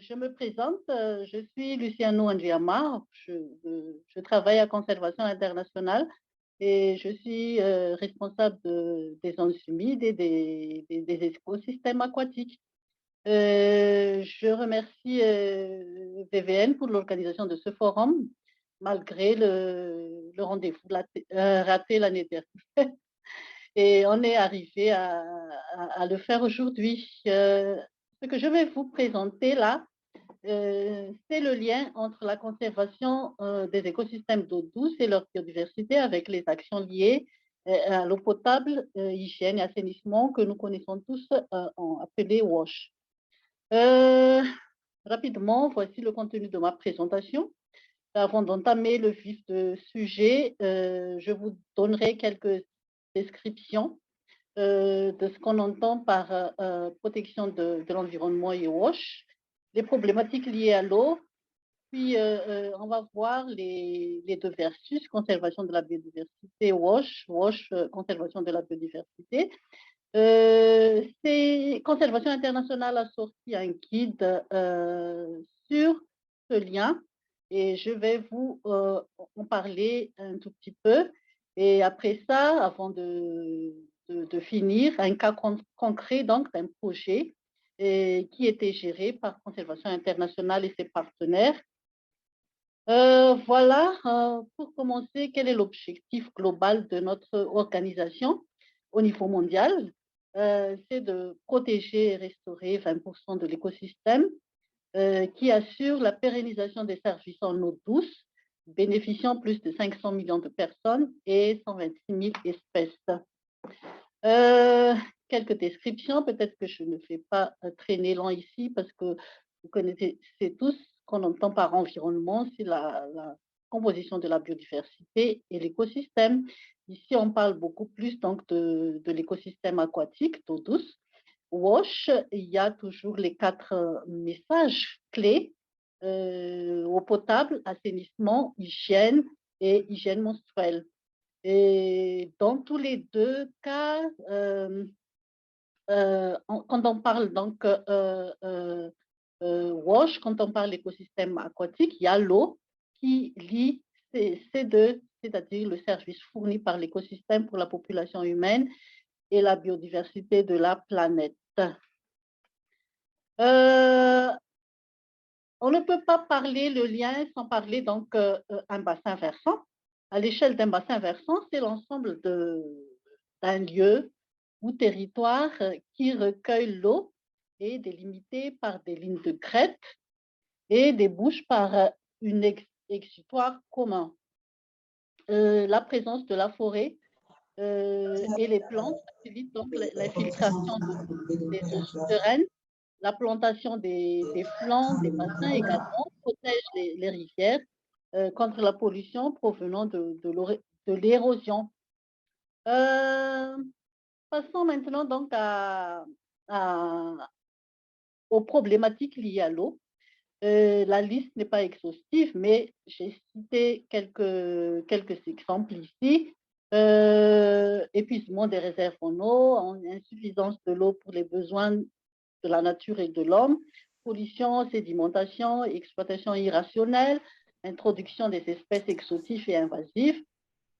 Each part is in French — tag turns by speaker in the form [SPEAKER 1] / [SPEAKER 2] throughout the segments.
[SPEAKER 1] Je me présente, je suis Luciano Ndiama, je travaille à Conservation internationale et je suis responsable des zones humides et des écosystèmes aquatiques. Je remercie VVN pour l'organisation de ce forum, malgré le rendez-vous raté l'année dernière. Et on est arrivé à le faire aujourd'hui. Ce que je vais vous présenter là, c'est le lien entre la conservation des écosystèmes d'eau douce et leur biodiversité avec les actions liées à l'eau potable, hygiène et assainissement que nous connaissons tous appelé WASH. Euh, Rapidement, voici le contenu de ma présentation. Avant d'entamer le vif du sujet, je vous donnerai quelques descriptions de ce qu'on entend par protection de l'environnement et WASH, les problématiques liées à l'eau, puis on va voir les deux versus, conservation de la biodiversité, WASH, conservation de la biodiversité. Conservation internationale a sorti un guide sur ce lien et je vais vous en parler un tout petit peu. Et après ça, avant de finir, un cas concret donc d'un projet qui était géré par Conservation internationale et ses partenaires. Voilà, pour commencer, quel est l'objectif global de notre organisation au niveau mondial? C'est de protéger et restaurer 20% de l'écosystème qui assure la pérennisation des services en eau douce, bénéficiant plus de 500 millions de personnes et 126 000 espèces. Euh, Quelques descriptions, peut-être que je ne fais pas traîner long ici parce que vous connaissez tous qu'on entend par environnement, c'est la composition de la biodiversité et l'écosystème. Ici, on parle beaucoup plus donc de l'écosystème aquatique, d'eau douce. WASH, il y a toujours les quatre messages clés eau potable, assainissement, hygiène et hygiène menstruelle. Et dans tous les deux cas, quand on parle donc WASH, quand on parle d'écosystème aquatique, il y a l'eau qui lie ces deux, c'est-à-dire le service fourni par l'écosystème pour la population humaine et la biodiversité de la planète. Euh, on ne peut pas parler le lien sans parler donc un bassin versant. À l'échelle d'un bassin versant, c'est l'ensemble d'un lieu ou territoire qui recueille l'eau et délimité par des lignes de crête et débouche par une exutoire commun. La présence de la forêt et les plantes facilitent donc l'infiltration des eaux souterraines. La plantation des flancs des bassins également protège les rivières contre la pollution provenant de l'érosion. Euh, Passons maintenant donc aux problématiques liées à l'eau. La liste n'est pas exhaustive, mais j'ai cité quelques exemples ici. Épuisement des réserves en eau, insuffisance de l'eau pour les besoins de la nature et de l'homme, pollution, sédimentation, exploitation irrationnelle, introduction des espèces exotiques et invasives,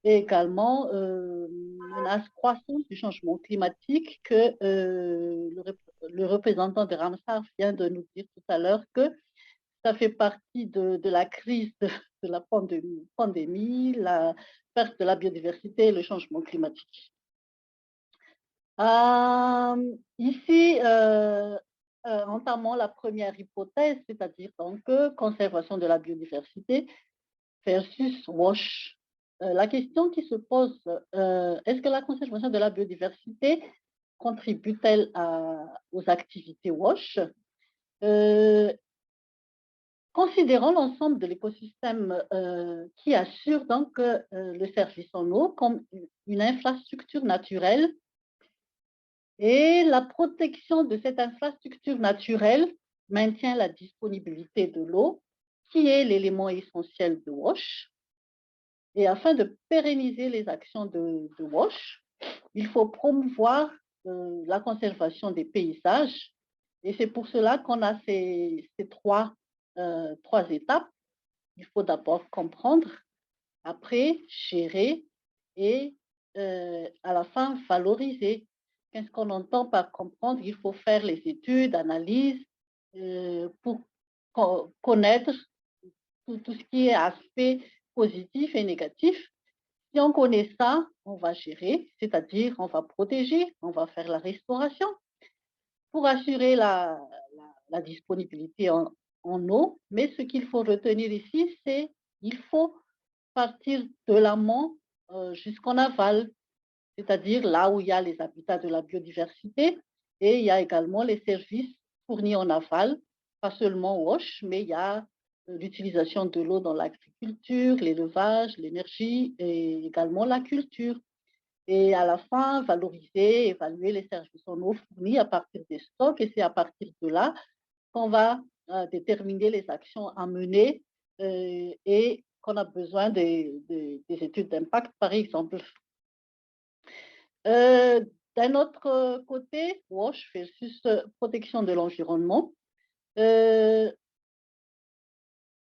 [SPEAKER 1] et également menace croissante du changement climatique que le représentant de Ramsar vient de nous dire tout à l'heure que ça fait partie de la crise de la pandémie, la perte de la biodiversité et le changement climatique. Ici, entamons la première hypothèse, c'est-à-dire donc conservation de la biodiversité versus WASH. La question qui se pose, est-ce que la conservation de la biodiversité contribue-t-elle aux activités WASH? Considérons l'ensemble de l'écosystème qui assure donc le service en eau comme une infrastructure naturelle et la protection de cette infrastructure naturelle maintient la disponibilité de l'eau qui est l'élément essentiel de WASH. Et afin de pérenniser les actions de WASH, il faut promouvoir la conservation des paysages Et c'est pour cela qu'on a ces trois étapes. Il faut d'abord comprendre, après gérer et à la fin valoriser. Qu'est-ce qu'on entend par comprendre? Il faut faire les études, analyses pour connaître tout ce qui est aspect positif et négatif. Si on connaît ça, on va gérer, c'est-à-dire on va protéger, on va faire la restauration pour assurer la disponibilité en eau. Mais ce qu'il faut retenir ici, c'est qu'il faut partir de l'amont jusqu'en aval, c'est-à-dire là où il y a les habitats de la biodiversité et il y a également les services fournis en aval, pas seulement WASH, mais il y a l'utilisation de l'eau dans l'agriculture, l'élevage, l'énergie et également la culture. Et à la fin, valoriser, évaluer les services en eau fournis à partir des stocks. Et c'est à partir de là qu'on va déterminer les actions à mener et qu'on a besoin des études d'impact, par exemple. D'un autre côté, WASH versus protection de l'environnement.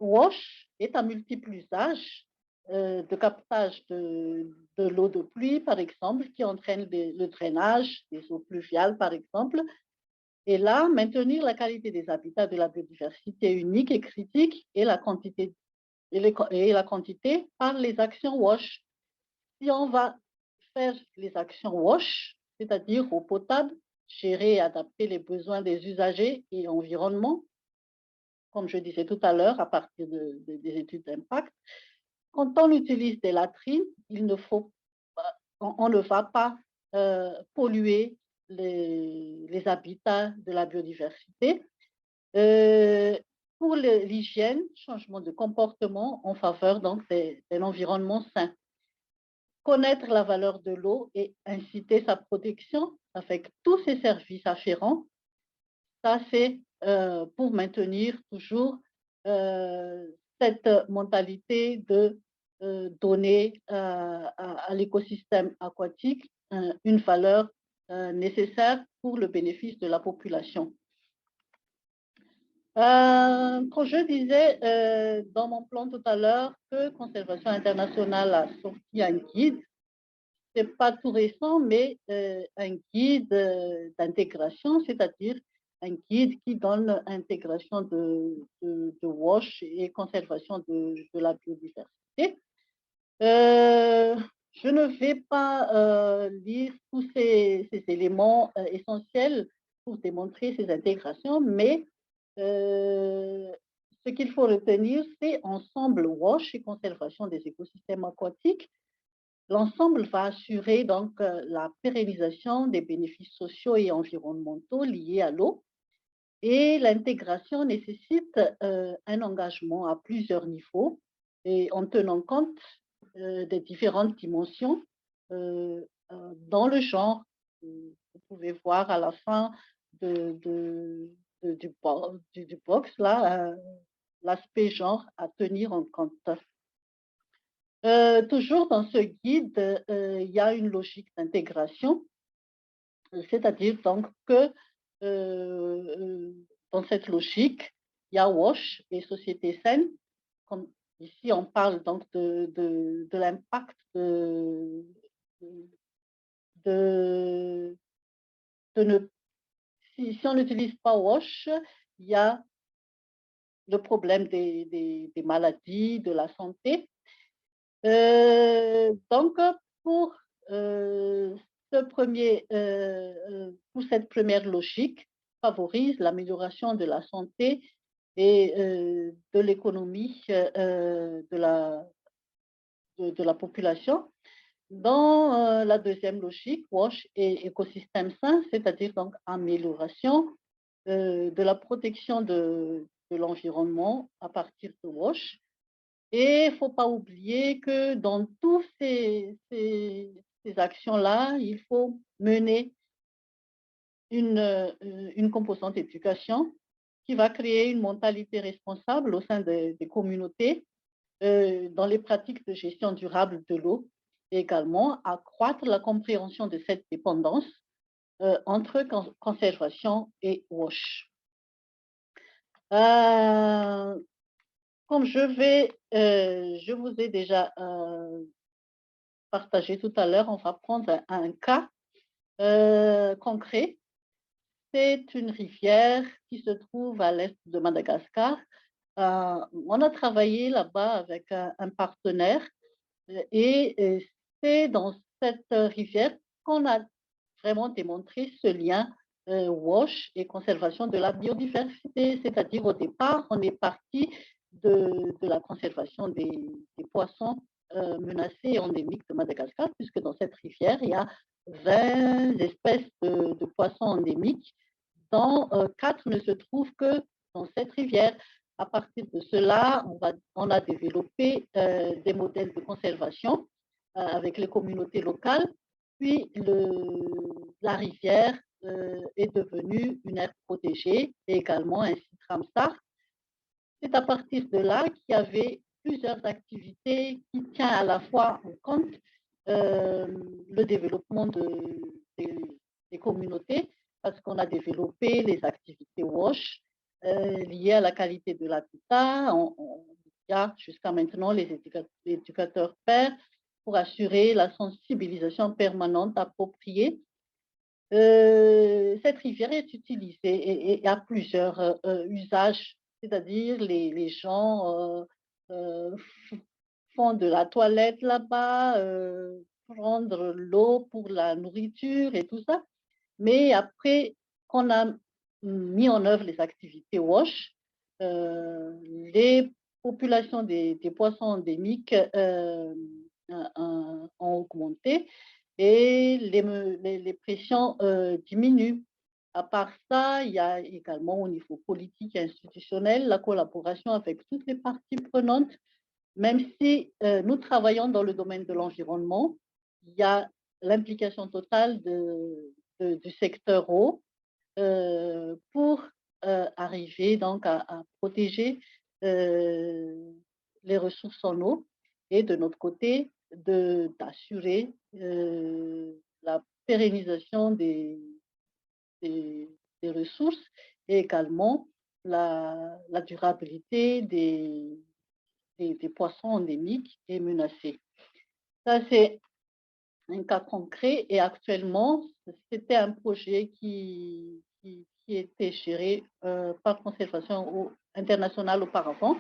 [SPEAKER 1] WASH est à multiples usages de captage de l'eau de pluie, par exemple, qui entraîne le drainage des eaux pluviales, par exemple. Et là, maintenir la qualité des habitats de la biodiversité unique et critique et la quantité, par les actions WASH. Si on va faire les actions WASH, c'est-à-dire eau potable, gérer et adapter les besoins des usagers et environnement, comme je disais tout à l'heure, à partir des études d'impact. Quand on utilise des latrines, on ne va pas polluer les habitats de la biodiversité. Pour l'hygiène, changement de comportement en faveur donc d'un environnement sain. Connaître la valeur de l'eau et inciter sa protection avec tous ses services afférents, ça c'est pour maintenir toujours cette mentalité de donner à l'écosystème aquatique une valeur nécessaire pour le bénéfice de la population. Quand je disais dans mon plan tout à l'heure que Conservation internationale a sorti un guide, ce n'est pas tout récent, mais un guide d'intégration, c'est-à-dire un guide qui donne intégration de WASH et conservation de la biodiversité. Je ne vais pas lire tous ces éléments essentiels pour démontrer ces intégrations, mais ce qu'il faut retenir, c'est ensemble WASH et conservation des écosystèmes aquatiques. L'ensemble va assurer donc la pérennisation des bénéfices sociaux et environnementaux liés à l'eau. Et l'intégration nécessite un engagement à plusieurs niveaux et en tenant compte des différentes dimensions dans le genre. Vous pouvez voir à la fin du box là l'aspect genre à tenir en compte. Toujours dans ce guide, il y a une logique d'intégration, c'est-à-dire donc que dans cette logique, il y a WASH et société saine. Comme ici, on parle donc de l'impact de si on n'utilise pas WASH, il y a le problème des maladies, de la santé. Donc, pour, pour cette première logique, favorise l'amélioration de la santé et de l'économie de la population. Dans la deuxième logique, WASH et écosystème sain, c'est-à-dire donc amélioration de la protection de l'environnement à partir de WASH. Et il ne faut pas oublier que dans toutes ces actions-là, il faut mener une composante éducation qui va créer une mentalité responsable au sein des communautés dans les pratiques de gestion durable de l'eau et également accroître la compréhension de cette dépendance entre conservation et WASH. Euh, Comme je vous ai déjà partagé tout à l'heure, on va prendre un cas concret. C'est une rivière qui se trouve à l'est de Madagascar. On a travaillé là-bas avec un partenaire et c'est dans cette rivière qu'on a vraiment démontré ce lien WASH et conservation de la biodiversité. C'est-à-dire au départ, on est parti de la conservation des poissons menacés et endémiques de Madagascar, puisque dans cette rivière, il y a 20 espèces de poissons endémiques, dont 4 ne se trouvent que dans cette rivière. À partir de cela, on a développé des modèles de conservation avec les communautés locales. Puis la rivière est devenue une aire protégée et également un site Ramsar. C'est à partir de là qu'il y avait plusieurs activités qui tiennent à la fois en compte le développement des communautés, parce qu'on a développé les activités WASH liées à la qualité de l'habitat. Il y a jusqu'à maintenant les éducateurs pairs pour assurer la sensibilisation permanente appropriée. Cette rivière est utilisée et a plusieurs usages, c'est-à-dire les gens font de la toilette là-bas, prendre l'eau pour la nourriture et tout ça. Mais après qu'on a mis en œuvre les activités WASH, les populations des poissons endémiques ont augmenté et les pressions diminuent. À part ça, il y a également au niveau politique et institutionnel la collaboration avec toutes les parties prenantes. Même si nous travaillons dans le domaine de l'environnement, il y a l'implication totale du secteur eau pour arriver donc à protéger les ressources en eau et de notre côté d'assurer la pérennisation des ressources et également la durabilité des poissons endémiques et menacés. Ça, c'est un cas concret et actuellement, c'était un projet qui était géré par Conservation internationale auparavant.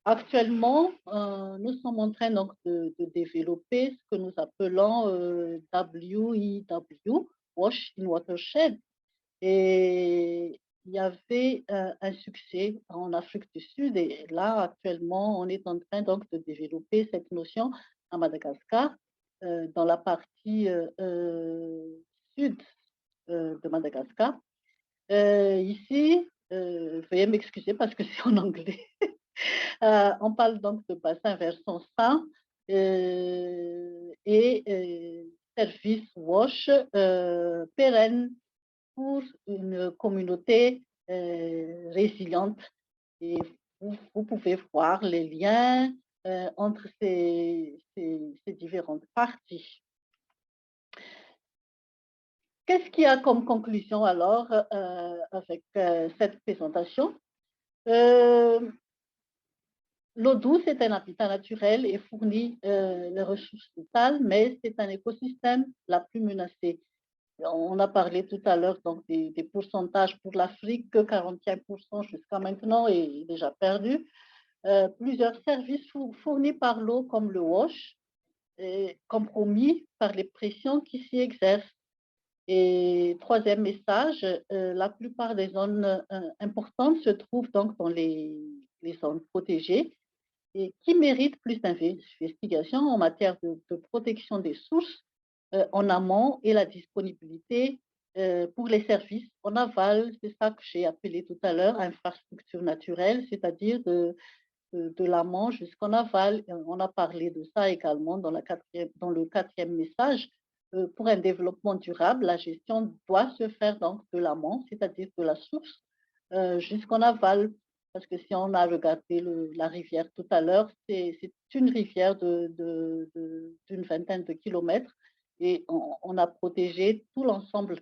[SPEAKER 1] Actuellement, nous sommes en train donc de développer ce que nous appelons WEW, Wash in Watershed. Et il y avait un succès en Afrique du Sud et là, actuellement, on est en train donc de développer cette notion à Madagascar, dans la partie sud de Madagascar. Ici, veuillez m'excuser parce que c'est en anglais. On parle donc de bassin versant sain et service WASH pérenne pour une communauté résiliente. Et vous pouvez voir les liens entre ces différentes parties. Qu'est-ce qu'il y a comme conclusion alors avec cette présentation? L'eau douce est un habitat naturel et fournit les ressources vitales, mais c'est un écosystème la plus menacée. On a parlé tout à l'heure donc des pourcentages pour l'Afrique, que 41% jusqu'à maintenant est déjà perdu. Plusieurs services fournis par l'eau, comme le WASH, compromis par les pressions qui s'y exercent. Et troisième message, la plupart des zones importantes se trouvent donc dans les zones protégées et qui méritent plus d'investigation en matière de protection des sources en amont et la disponibilité pour les services en aval. C'est ça que j'ai appelé tout à l'heure infrastructure naturelle, c'est-à-dire de l'amont jusqu'en aval. On a parlé de ça également dans le quatrième message. Pour un développement durable, la gestion doit se faire donc de l'amont, c'est-à-dire de la source jusqu'en aval. Parce que si on a regardé la rivière tout à l'heure, c'est une rivière d'une vingtaine de kilomètres et on a protégé tout l'ensemble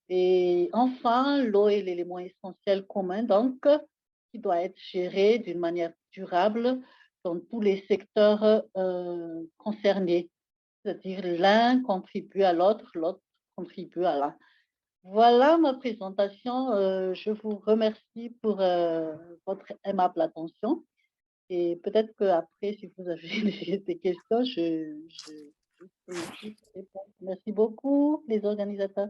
[SPEAKER 1] Et enfin, l'eau est l'élément essentiel commun, donc, qui doit être géré d'une manière durable dans tous les secteurs concernés. C'est-à-dire l'un contribue à l'autre, l'autre contribue à l'un. Voilà ma présentation. Je vous remercie pour votre aimable attention. Et peut-être qu'après, si vous avez des questions, je peux aussi répondre. Merci beaucoup, les organisateurs.